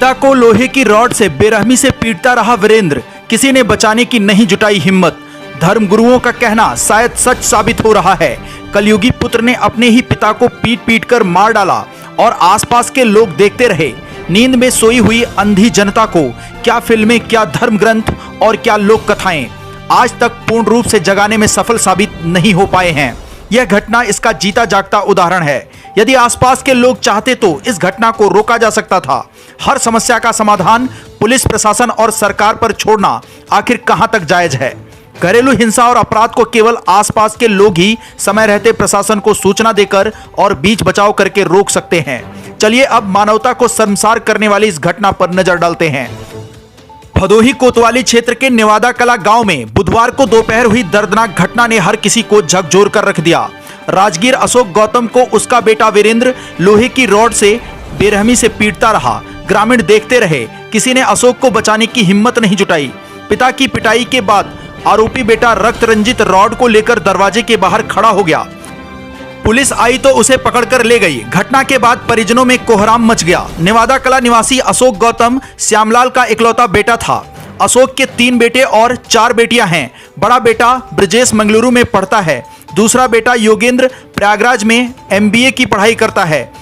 पिता को लोहे की रॉड से बेरहमी से पीटता रहा वीरेंद्र, किसी ने बचाने की नहीं जुटाई हिम्मत। धर्म गुरुओं का कहना शायद सच साबित हो रहा है। कलयुगी पुत्र ने अपने ही पिता को पीट पीट कर मार डाला और आसपास के लोग देखते रहे। नींद में सोई हुई अंधी जनता को क्या फिल्में, क्या धर्म ग्रंथ और क्या लोक कथाएं आज तक पूर्ण रूप से जगाने में सफल साबित नहीं हो पाए हैं। यह घटना इसका जीता जागता उदाहरण है। यदि आसपास के लोग चाहते तो इस घटना को रोका जा सकता था। हर समस्या का समाधान पुलिस प्रशासन और सरकार पर छोड़ना आखिर कहां तक जायज है? घरेलू हिंसा और अपराध को केवल आसपास के लोग ही समय रहते प्रशासन को सूचना देकर और बीच बचाव करके रोक सकते हैं। चलिए अब मानवता को शर्मसार करने वाली इस घटना पर नजर डालते हैं। भदोही कोतवाली क्षेत्र के नेवादा कला गांव में बुधवार को दोपहर हुई दर्दनाक घटना ने हर किसी को झकझोर कर रख दिया। राजगीर अशोक गौतम को उसका बेटा वीरेंद्र लोहे की रॉड से बेरहमी से पीटता रहा। ग्रामीण देखते रहे, किसी ने अशोक को बचाने की हिम्मत नहीं जुटाई। पिता की पिटाई के बाद आरोपी बेटा रक्त रंजित रॉड को लेकर दरवाजे के बाहर खड़ा हो गया। पुलिस आई तो उसे पकड़कर ले गई। घटना के बाद परिजनों में कोहराम मच गया। नेवादा कला निवासी अशोक गौतम श्यामलाल का इकलौता बेटा था। अशोक के 3 बेटे और 4 बेटियां हैं। बड़ा बेटा ब्रजेश मंगलुरु में पढ़ता है। दूसरा बेटा योगेंद्र प्रयागराज में MBA की पढ़ाई करता है।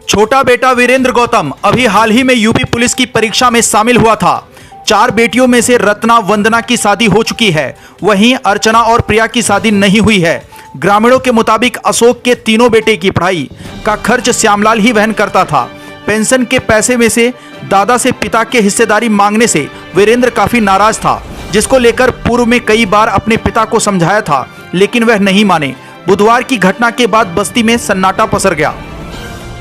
छोटा बेटा वीरेंद्र गौतम अभी हाल ही में यूपी पुलिस की परीक्षा में शामिल हुआ था। 4 बेटियों में से रत्ना वंदना की शादी हो चुकी है, वहीं अर्चना और प्रिया की शादी नहीं हुई है। ग्रामीणों के मुताबिक अशोक के तीनों बेटे की पढ़ाई का खर्च श्यामलाल ही वहन करता था। पेंशन के पैसे में से दादा से पिता के हिस्सेदारी मांगने से वीरेंद्र काफी नाराज था, जिसको लेकर पूर्व में कई बार अपने पिता को समझाया था, लेकिन वह नहीं माने। बुधवार की घटना के बाद बस्ती में सन्नाटा पसर गया।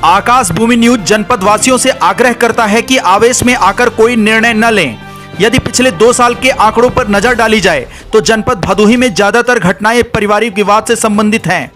आकाश भूमि न्यूज जनपद वासियों से आग्रह करता है कि आवेश में आकर कोई निर्णय न लें। यदि पिछले 2 साल के आंकड़ों पर नजर डाली जाए तो जनपद भदोही में ज्यादातर घटनाएं पारिवारिक विवाद से संबंधित हैं।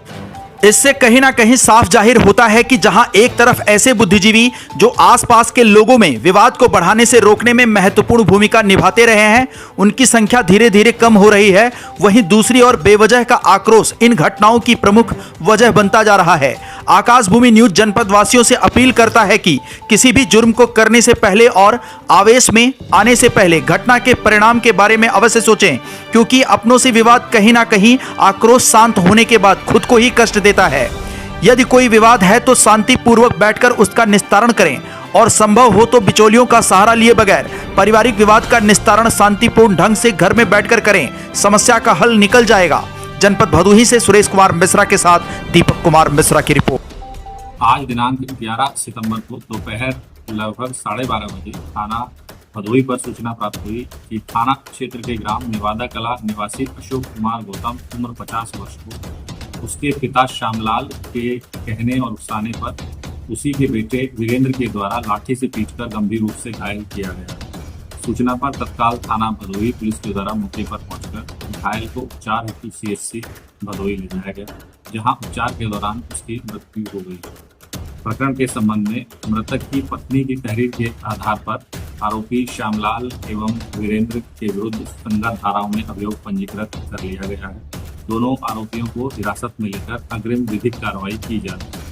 इससे कहीं ना कहीं साफ जाहिर होता है कि जहां एक तरफ ऐसे बुद्धिजीवी जो आसपास के लोगों में विवाद को बढ़ाने से रोकने में महत्वपूर्ण भूमिका निभाते रहे हैं, उनकी संख्या धीरे धीरे कम हो रही है। वहीं दूसरी ओर बेवजह का आक्रोश इन घटनाओं की प्रमुख वजह बनता जा रहा है। आकाश भूमि न्यूज जनपद वासियों से अपील करता है कि किसी भी जुर्म को करने से पहले और आवेश में आने से पहले घटना के परिणाम के बारे में अवश्य सोचें, क्योंकि अपनों से विवाद कहीं ना कहीं आक्रोश शांत होने के बाद खुद को ही कष्ट देता है। यदि कोई विवाद है तो शांतिपूर्वक बैठकर उसका निस्तारण करें और संभव हो तो बिचौलियों का सहारा लिए बगैर पारिवारिक विवाद का निस्तारण शांतिपूर्ण ढंग से घर में बैठकर करें। समस्या का हल निकल जाएगा। जनपद भदोही से सुरेश कुमार मिश्रा के साथ दीपक कुमार मिश्रा की रिपोर्ट। आज दिनांक 11 सितंबर को दोपहर लगभग 12:30 बजे थाना भदोही पर सूचना प्राप्त हुई कि थाना क्षेत्र के ग्राम नेवादा कला निवासी अशोक कुमार गौतम उम्र 50 वर्ष को उसके पिता श्यामलाल के कहने और उकसाने पर उसी के बेटे वीरेंद्र के द्वारा लाठी से पीटकर गंभीर रूप से घायल किया गया। सूचना पर तत्काल थाना भदोही पुलिस के द्वारा मौके पर पहुंचकर घायल को उपचार हेतु CHC भदोही ले जाया गया, जहां उपचार के दौरान उसकी मृत्यु हो गई। प्रकरण के संबंध में मृतक की पत्नी की तहरीर के आधार पर आरोपी श्यामलाल एवं वीरेंद्र के विरुद्ध संगत धाराओं में अभियोग पंजीकृत कर लिया गया है। दोनों आरोपियों को हिरासत में लेकर अग्रिम विधिक कार्रवाई की जा रही है।